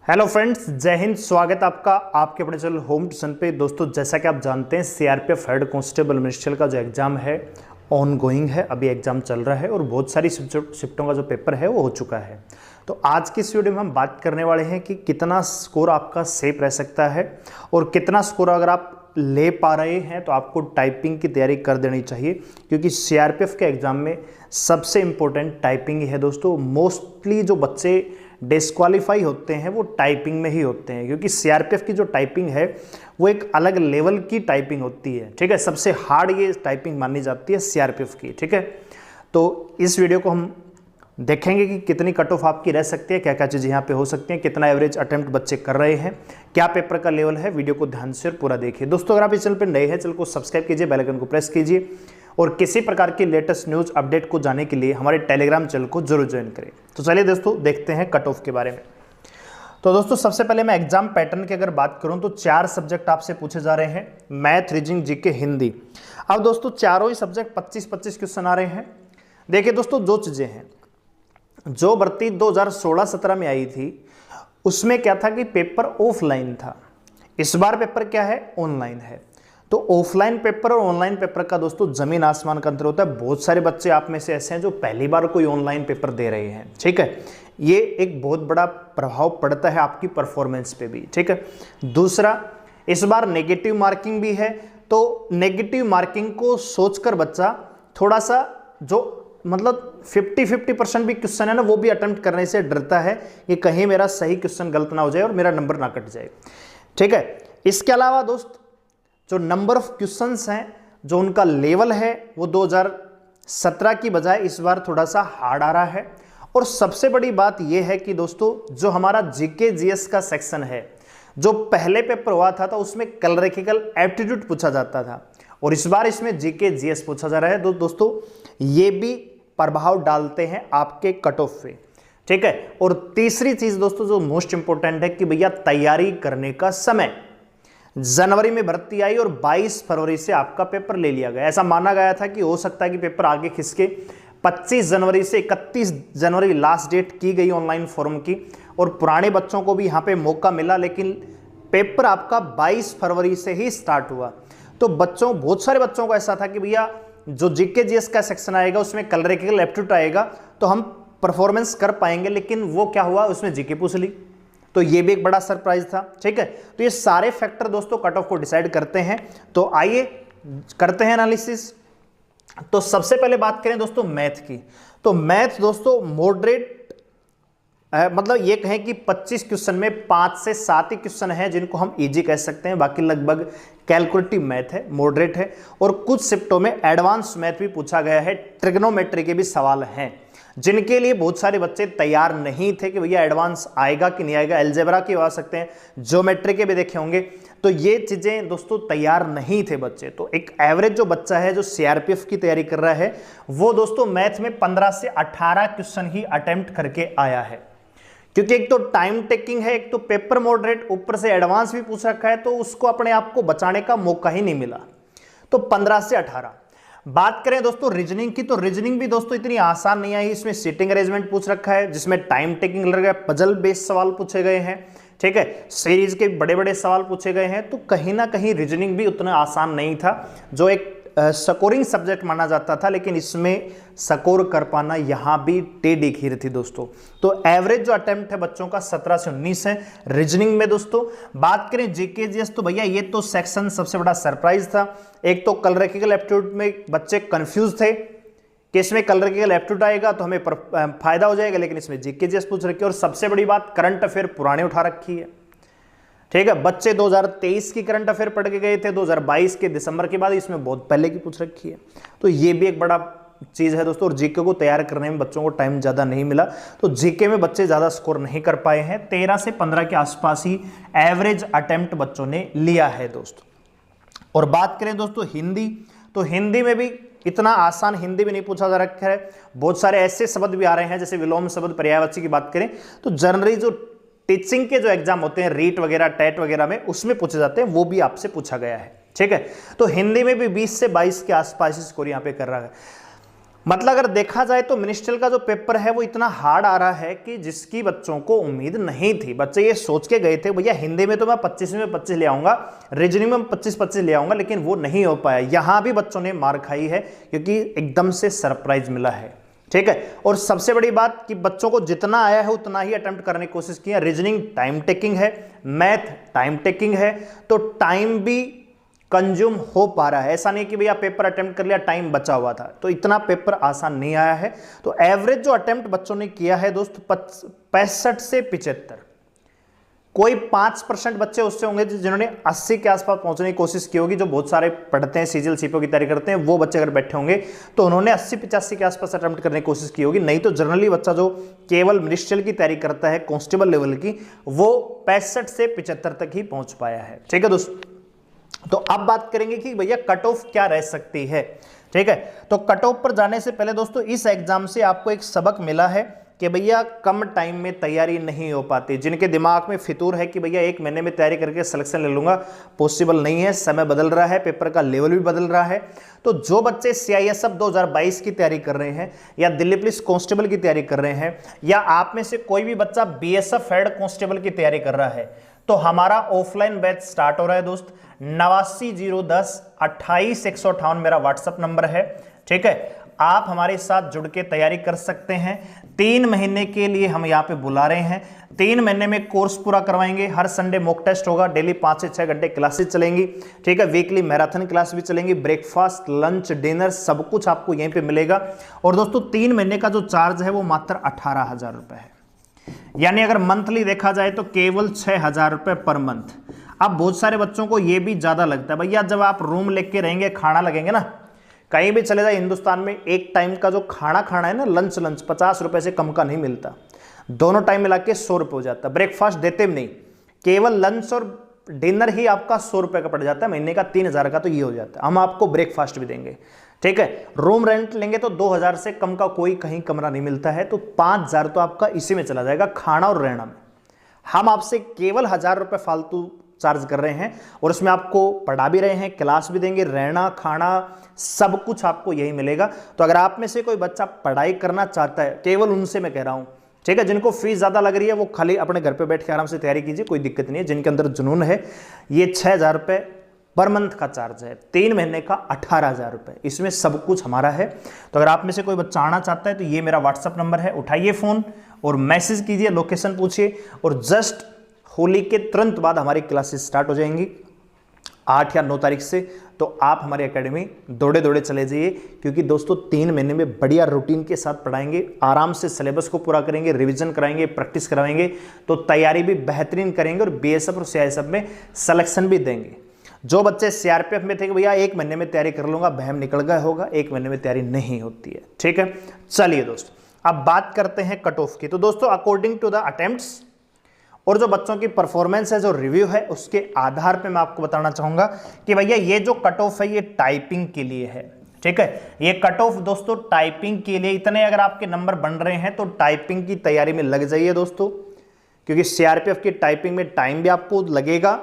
Hello friends, जय हिंद। स्वागत है आपका आपके अपने चैनल होम ट्यूशन पे। दोस्तों, जैसा कि आप जानते हैं सीआरपीएफ हेड कांस्टेबल मिनिस्ट्रियल का जो एग्ज़ाम है ऑन गोइंग है, अभी एग्ज़ाम चल रहा है और बहुत सारी शिफ्टों का जो पेपर है वो हो चुका है। तो आज की इस वीडियो में हम बात करने वाले हैं कि कितना स्कोर आपका सेफ रह सकता है और कितना स्कोर अगर आप ले पा रहे हैं तो आपको टाइपिंग की तैयारी कर देनी चाहिए, क्योंकि सीआरपीएफ के एग्ज़ाम में सबसे इम्पोर्टेंट टाइपिंग ही है। दोस्तों, मोस्टली जो बच्चे डिस्क्वालीफाई होते हैं वो टाइपिंग में ही होते हैं, क्योंकि सीआरपीएफ की जो टाइपिंग है वो एक अलग लेवल की टाइपिंग होती है। ठीक है, सबसे हार्ड ये टाइपिंग मानी जाती है सीआरपीएफ की। ठीक है, तो इस वीडियो को हम देखेंगे कि कितनी कट ऑफ आपकी रह सकती है, क्या क्या चीज़ यहाँ पे हो सकती है, कितना एवरेज अटेम्प्ट बच्चे कर रहे हैं, क्या पेपर का लेवल है। वीडियो को ध्यान से पूरा देखिए। दोस्तों, अगर आप इस चैनल पर नए हैं, चैनल को सब्सक्राइब कीजिए, बेल आइकन को प्रेस कीजिए और किसी प्रकार की लेटेस्ट न्यूज़ अपडेट को जानने के लिए हमारे टेलीग्राम चैनल को जरूर ज्वाइन करें। तो चलिए दोस्तों, देखते हैं कट ऑफ के बारे में। तो दोस्तों, सबसे पहले मैं एग्जाम पैटर्न की अगर बात करूं तो 4 सब्जेक्ट आपसे पूछे जा रहे हैं, मैथ, रीजनिंग, जीके, हिंदी। अब दोस्तों, चारों ही सब्जेक्ट 25-25 क्वेश्चन आ रहे हैं। देखिए दोस्तों, जो चीज़ें हैं, जो भर्ती 2016-17 में आई थी उसमें क्या था कि पेपर ऑफलाइन था। इस बार पेपर क्या है, ऑनलाइन है। तो ऑफलाइन पेपर और ऑनलाइन पेपर का दोस्तों जमीन आसमान का अंतर होता है। बहुत सारे बच्चे आप में से ऐसे हैं जो पहली बार कोई ऑनलाइन पेपर दे रहे हैं। ठीक है, ये एक बहुत बड़ा प्रभाव पड़ता है आपकी परफॉर्मेंस पे भी। ठीक है, दूसरा, इस बार नेगेटिव मार्किंग भी है। तो नेगेटिव मार्किंग को सोचकर बच्चा थोड़ा सा जो मतलब 50-50% भी क्वेश्चन है ना, वो भी अटेम्प्ट करने से डरता है कि कहीं मेरा सही क्वेश्चन गलत ना हो जाए और मेरा नंबर ना कट जाए। ठीक है, इसके अलावा दोस्त, जो नंबर ऑफ क्वेश्चंस हैं, जो उनका लेवल है, वो 2017 की बजाय इस बार थोड़ा सा हार्ड आ रहा है। और सबसे बड़ी बात यह है कि दोस्तों, जो हमारा जीके जीएस का सेक्शन है, जो पहले पेपर हुआ था तो उसमें कैलकुलेटिकल एप्टीट्यूड पूछा जाता था और इस बार इसमें जीके जीएस पूछा जा रहा है। तो दोस्तों, ये भी प्रभाव डालते हैं आपके कट ऑफ पे। ठीक है, और तीसरी चीज दोस्तों जो मोस्ट इंपॉर्टेंट है कि भैया तैयारी करने का समय। जनवरी में भर्ती आई और 22 फरवरी से आपका पेपर ले लिया गया। ऐसा माना गया था कि हो सकता है कि पेपर आगे खिसके। 25 जनवरी से 31 जनवरी लास्ट डेट की गई ऑनलाइन फॉर्म की और पुराने बच्चों को भी यहाँ पे मौका मिला, लेकिन पेपर आपका 22 फरवरी से ही स्टार्ट हुआ। तो बहुत सारे बच्चों को ऐसा था कि भैया जो जीके जीएस का सेक्शन आएगा उसमें कैलकुलेटिकल एप्टीट्यूड आएगा तो हम परफॉर्मेंस कर पाएंगे, लेकिन वो क्या हुआ, उसमें जीके पूछ ली। तो ये भी एक बड़ा सरप्राइज था। ठीक है, तो ये सारे फैक्टर दोस्तों कट ऑफ को डिसाइड करते हैं। तो आइए करते हैं एनालिसिस। तो सबसे पहले बात करें दोस्तों मैथ की। तो मैथ दोस्तों मॉडरेट, मतलब ये कहें कि 25 क्वेश्चन में 5 से 7 ही क्वेश्चन हैं जिनको हम इजी कह सकते हैं, बाकी लगभग कैलकुलेटिव मैथ है, मॉडरेट है। और कुछ शिफ्टों में एडवांस मैथ भी पूछा गया है, ट्रिग्नोमेट्री के भी सवाल हैं जिनके लिए बहुत सारे बच्चे तैयार नहीं थे कि भैया एडवांस आएगा कि नहीं आएगा। अलजेब्रा के आ सकते हैं, ज्योमेट्री के भी देखे होंगे। तो ये चीजें दोस्तों तैयार नहीं थे बच्चे। तो एक एवरेज जो बच्चा है जो सीआरपीएफ की तैयारी कर रहा है वो दोस्तों मैथ में 15 से 18 क्वेश्चन ही अटेम्प्ट करके आया है, क्योंकि एक तो टाइम टेकिंग है, एक तो पेपर मॉडरेट, ऊपर से एडवांस भी पूछ रखा है, तो उसको अपने आप को बचाने का मौका ही नहीं मिला। तो 15 से 18। बात करें दोस्तों रीजनिंग की, तो रीजनिंग भी दोस्तों इतनी आसान नहीं आई। इसमें सीटिंग अरेंजमेंट पूछ रखा है जिसमें टाइम टेकिंग लग रहा है, पजल बेस्ड सवाल पूछे गए हैं। ठीक है, सीरीज के बड़े बड़े सवाल पूछे गए हैं। तो कहीं ना कहीं रीजनिंग भी उतना आसान नहीं था, जो एक स्कोरिंग सब्जेक्ट माना जाता था, लेकिन इसमें स्कोर कर पाना यहाँ भी टेढ़ी खीर थी दोस्तों। तो एवरेज जो अटेम्प्ट है बच्चों का 17 से 19 है रीजनिंग में दोस्तों। बात करें जीके जीएस, तो भैया ये तो सेक्शन सबसे बड़ा सरप्राइज था। एक तो कैलकुलेटिकल एप्टीट्यूड में बच्चे कंफ्यूज थे कि इसमें कैलकुलेटिकल एप्टीट्यूड आएगा तो हमें फायदा हो जाएगा, लेकिन इसमें जीके जीएस पूछ रखी है। और सबसे बड़ी बात, करंट अफेयर पुराने उठा रखी है। ठीक है, बच्चे 2023 की करंट अफेयर पढ़ के गए थे, 2022 के दिसंबर के बाद, इसमें बहुत पहले की पूछ रखी है। तो ये भी एक बड़ा चीज है दोस्तों। और जीके को तैयार करने में बच्चों को टाइम ज्यादा नहीं मिला, तो जीके में बच्चे ज्यादा स्कोर नहीं कर पाए हैं। 13 से 15 के आसपास ही एवरेज अटेम्प्ट बच्चों ने लिया है दोस्तों। और बात करें दोस्तों हिंदी, तो हिंदी में भी इतना आसान हिंदी भी नहीं पूछा जा रखा है। बहुत सारे ऐसे शब्द भी आ रहे हैं, जैसे विलोम शब्द, पर्यायवाची की बात करें तो जनरली जो टीचिंग के जो एग्जाम होते हैं, रीट वगैरह, टेट वगैरह में, उसमें पूछे जाते हैं, वो भी आपसे पूछा गया है। ठीक है, तो हिंदी में भी 20 से 22 के आसपास स्कोर यहाँ पे कर रहा है। मतलब अगर देखा जाए तो मिनिस्ट्रियल का जो पेपर है वो इतना हार्ड आ रहा है कि जिसकी बच्चों को उम्मीद नहीं थी। बच्चे ये सोच के गए थे भैया हिंदी में तो मैं 25 में 25 ले आऊंगा, रीजनिंग में 25 ले आऊंगा, लेकिन वो नहीं हो पाया। यहां भी बच्चों ने मार खाई है क्योंकि एकदम से सरप्राइज मिला है, ठीक है। और सबसे बड़ी बात कि बच्चों को जितना आया है उतना ही अटेम्प्ट करने की कोशिश की है। रीजनिंग टाइम टेकिंग है, मैथ टाइम टेकिंग है, तो टाइम भी कंज्यूम हो पा रहा है। ऐसा नहीं कि भैया पेपर अटेम्प्ट कर लिया टाइम बचा हुआ था, तो इतना पेपर आसान नहीं आया है। तो एवरेज जो अटेम्प्ट बच्चों ने किया है दोस्त 65 से 75, कोई 5% बच्चे उससे होंगे जिन्होंने 80 के आसपास पहुंचने की कोशिश की होगी। जो बहुत सारे पढ़ते हैं, सीजीएल सीपीओ की तैयारी करते हैं, वो बच्चे अगर बैठे होंगे तो उन्होंने 80-85 के आसपास अटेम्प्ट करने की कोशिश की होगी। नहीं तो जनरली बच्चा जो केवल मिनिस्ट्रियल की तैयारी करता है कांस्टेबल लेवल की, वो 65 से 75 तक ही पहुंच पाया है, ठीक है दोस्त। तो अब बात करेंगे कि भैया कट ऑफ क्या रह सकती है, ठीक है। तो कट ऑफ पर जाने से पहले दोस्तों इस एग्जाम से आपको एक सबक मिला है कि भैया कम टाइम में तैयारी नहीं हो पाती। जिनके दिमाग में फितूर है कि भैया 1 महीने में तैयारी करके सिलेक्शन ले लूंगा, पॉसिबल नहीं है। समय बदल रहा है, पेपर का लेवल भी बदल रहा है। तो जो बच्चे CISF 2022 की तैयारी कर रहे हैं या दिल्ली पुलिस कांस्टेबल की तैयारी कर रहे हैं, या आप में से कोई भी बच्चा BSF हेड कांस्टेबल की तैयारी कर रहा है, तो हमारा ऑफलाइन बैच स्टार्ट हो रहा है दोस्त। 8901102858 मेरा व्हाट्सएप नंबर है, ठीक है। आप हमारे साथ जुड़ के तैयारी कर सकते हैं। 3 महीने के लिए हम यहाँ पे बुला रहे हैं। 3 महीने में कोर्स पूरा करवाएंगे। हर संडे मॉक टेस्ट होगा, डेली 5 से 6 घंटे क्लासेस चलेंगी, ठीक है। वीकली मैराथन क्लास भी चलेंगी, ब्रेकफास्ट लंच डिनर सब कुछ आपको यहीं पे मिलेगा। और दोस्तों 3 महीने का जो चार्ज है वो मात्र 18,000 रुपए है, यानी अगर मंथली देखा जाए तो केवल 6,000 रुपए पर मंथ। अब बहुत सारे बच्चों को ये भी ज्यादा लगता है भैया जब आप रूम लेके रहेंगे, खाना लगेंगे ना, कहीं भी चले जाए हिंदुस्तान में एक टाइम का जो खाना खाना है ना, लंच 50 रुपए से कम का नहीं मिलता। दोनों टाइम मिला के 100 रुपए हो जाता है। ब्रेकफास्ट देते भी नहीं, केवल लंच और डिनर ही आपका 100 रुपए का पड़ जाता है। महीने का 3,000 का तो ये हो जाता है। हम आपको ब्रेकफास्ट भी देंगे, ठीक है। रूम रेंट लेंगे तो 2,000 से कम का कोई कहीं कमरा नहीं मिलता है, तो 5,000 तो आपका इसी में चला जाएगा, खाना और रहना में। हम आपसे केवल 1,000 रुपए फालतू चार्ज कर रहे हैं और उसमें आपको पढ़ा भी रहे हैं, क्लास भी देंगे, रहना खाना सब कुछ आपको यही मिलेगा। तो अगर आप में से कोई बच्चा पढ़ाई करना चाहता है, केवल उनसे मैं कह रहा हूं, ठीक है। जिनको फीस ज्यादा लग रही है वो खाली अपने घर पे बैठ के आराम से तैयारी कीजिए, कोई दिक्कत नहीं है। जिनके अंदर जुनून है, ये 6,000 रुपए पर मंथ का चार्ज है, 3 महीने का 18,000 रुपए, इसमें सब कुछ हमारा है। तो अगर आप में से कोई बच्चा आना चाहता है तो ये मेरा व्हाट्सअप नंबर है, उठाइए फोन और मैसेज कीजिए, लोकेशन पूछिए। और जस्ट होली के तुरंत बाद हमारी क्लासेस स्टार्ट हो जाएंगी 8 या 9 तारीख से। तो आप हमारी एकेडमी दौड़े दौड़े चले जाइए, क्योंकि दोस्तों 3 महीने में बढ़िया रूटीन के साथ पढ़ाएंगे, आराम से सिलेबस को पूरा करेंगे, रिवीजन कराएंगे, प्रैक्टिस कराएंगे, तो तैयारी भी बेहतरीन करेंगे और BSF और CISF में सिलेक्शन भी देंगे। जो बच्चे CRPF में थे कि भैया 1 महीने में तैयारी कर लूंगा, बहम निकल गया होगा, 1 महीने में तैयारी नहीं होती है, ठीक है। चलिए दोस्तों अब बात करते हैं कट ऑफ की। तो दोस्तों अकॉर्डिंग टू द अटेम्प्ट्स और जो बच्चों की परफॉर्मेंस है, जो रिव्यू है, उसके आधार पे मैं आपको बताना चाहूंगा कि भैया ये जो कट ऑफ है ये टाइपिंग के लिए है, ठीक है। ये कट ऑफ दोस्तों टाइपिंग के लिए, इतने अगर आपके नंबर बन रहे हैं तो टाइपिंग की तैयारी में लग जाइए दोस्तों, क्योंकि CRPF की टाइपिंग में टाइम भी आपको लगेगा,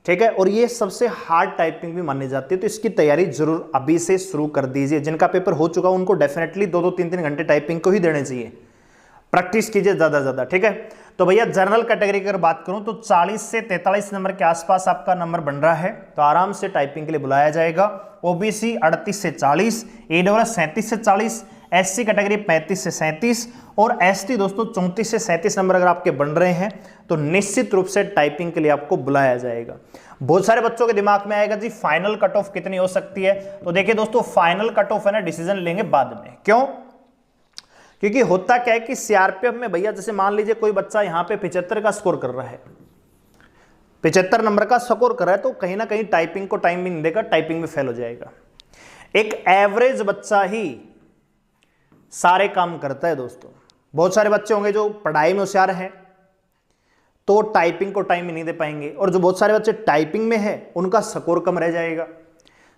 ठीक है। और ये सबसे हार्ड टाइपिंग भी मानी जाती है, तो इसकी तैयारी जरूर अभी से शुरू कर दीजिए। जिनका पेपर हो चुका है उनको डेफिनेटली 2-2, 3-3 घंटे टाइपिंग को ही देने चाहिए, प्रैक्टिस कीजिए ज्यादा ज्यादा, ठीक है। तो भैया जनरल कैटेगरी की अगर बात करूं तो 40 से 43 नंबर के आसपास आपका नंबर बन रहा है, तो आराम से टाइपिंग के लिए बुलाया जाएगा। OBC 38 से 40, AWS 37 से 40, SC कैटेगरी 35 से 37 और ST दोस्तों 34 से 37 नंबर अगर आपके बन रहे हैं तो निश्चित रूप से टाइपिंग के लिए आपको बुलाया जाएगा। बहुत सारे बच्चों के दिमाग में आएगा जी फाइनल कट ऑफ कितनी हो सकती है। तो देखिए दोस्तों फाइनल कट ऑफ है ना, डिसीजन लेंगे बाद में। क्यों? क्योंकि होता क्या है कि CRPF में भैया जैसे मान लीजिए कोई बच्चा यहां पे 75 का स्कोर कर रहा है, 75 नंबर का स्कोर कर रहा है, तो कहीं ना कहीं टाइपिंग को टाइम भी नहीं देगा, टाइपिंग में फेल हो जाएगा। एक एवरेज बच्चा ही सारे काम करता है दोस्तों। बहुत सारे बच्चे होंगे जो पढ़ाई में होशियार हैं तो टाइपिंग को टाइम ही नहीं दे पाएंगे, और जो बहुत सारे बच्चे टाइपिंग में है उनका स्कोर कम रह जाएगा,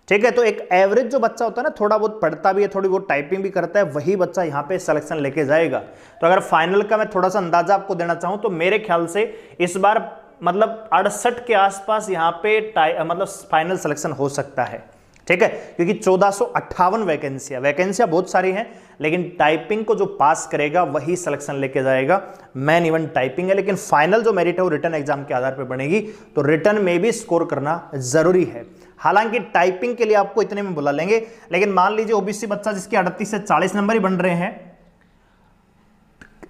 ठीक है। तो एक एवरेज जो बच्चा होता है ना, थोड़ा बहुत पढ़ता भी है, थोड़ी बहुत टाइपिंग भी करता है, वही बच्चा यहाँ पे सिलेक्शन लेके जाएगा। तो अगर फाइनल का मैं थोड़ा सा अंदाजा आपको देना चाहूँ तो मेरे ख्याल से इस बार मतलब 68 के आसपास यहाँ पे मतलब फाइनल सिलेक्शन हो सकता है, ठीक है, क्योंकि 1458 वैकेंसियां बहुत सारी हैं, लेकिन टाइपिंग को जो पास करेगा वही सिलेक्शन लेके जाएगा। मेन इवन टाइपिंग है, लेकिन फाइनल जो मेरिट है वो रिटन एग्जाम के आधार पर बनेगी, तो रिटन में भी स्कोर करना जरूरी है। हालांकि टाइपिंग के लिए आपको इतने में बुला लेंगे, लेकिन मान लीजिए ओबीसी बच्चा जिसके 38 से 40 नंबर ही बन रहे हैं,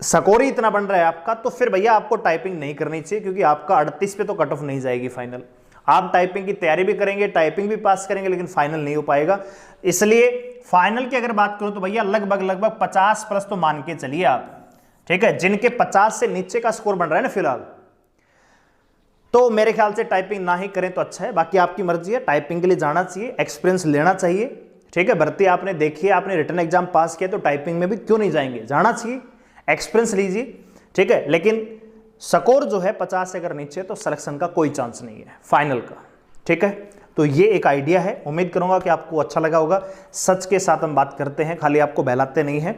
स्कोर ही इतना बन रहा है आपका, तो फिर भैया आपको टाइपिंग नहीं करनी चाहिए, क्योंकि आपका 38 पे तो कट ऑफ नहीं जाएगी फाइनल। आप टाइपिंग की तैयारी भी करेंगे, टाइपिंग भी पास करेंगे, लेकिन फाइनल नहीं हो पाएगा। इसलिए फाइनल की अगर बात करूं तो भैया लगभग 50 प्लस तो मान के चलिए आप, ठीक है। जिनके 50 से नीचे का स्कोर बन रहा है ना फिलहाल, तो मेरे ख्याल से टाइपिंग ना ही करें तो अच्छा है। बाकी आपकी मर्जी है, टाइपिंग के लिए जाना चाहिए, एक्सपीरियंस लेना चाहिए, ठीक है। भर्ती आपने देखी है, आपने रिटन एग्जाम पास किया, तो टाइपिंग में भी क्यों नहीं जाएंगे, जाना चाहिए, एक्सपीरियंस लीजिए, ठीक है। लेकिन स्कोर जो है 50 से अगर नीचे तो सिलेक्शन का कोई चांस नहीं है फाइनल का, ठीक है। तो ये एक आइडिया है, उम्मीद करूंगा कि आपको अच्छा लगा होगा। सच के साथ हम बात करते हैं, खाली आपको बहलाते नहीं हैं,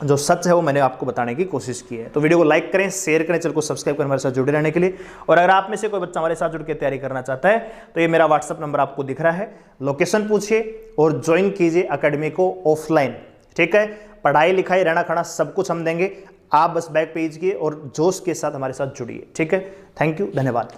जो सच है वो मैंने आपको बताने की कोशिश की है। तो वीडियो को लाइक करें, शेयर करें, चैनल को सब्सक्राइब करें हमारे साथ जुड़े रहने के लिए। और अगर आप में से कोई बच्चा हमारे साथ जुड़ के तैयारी करना चाहता है तो ये मेरा व्हाट्सअप नंबर आपको दिख रहा है, लोकेशन पूछिए और ज्वाइन कीजिए अकेडमी को ऑफलाइन, ठीक है। पढ़ाई लिखाई रहना खाना सब कुछ हम देंगे, आप बस बैक पेज कीजिए और जोश के साथ हमारे साथ जुड़िए, ठीक है। थैंक यू, धन्यवाद।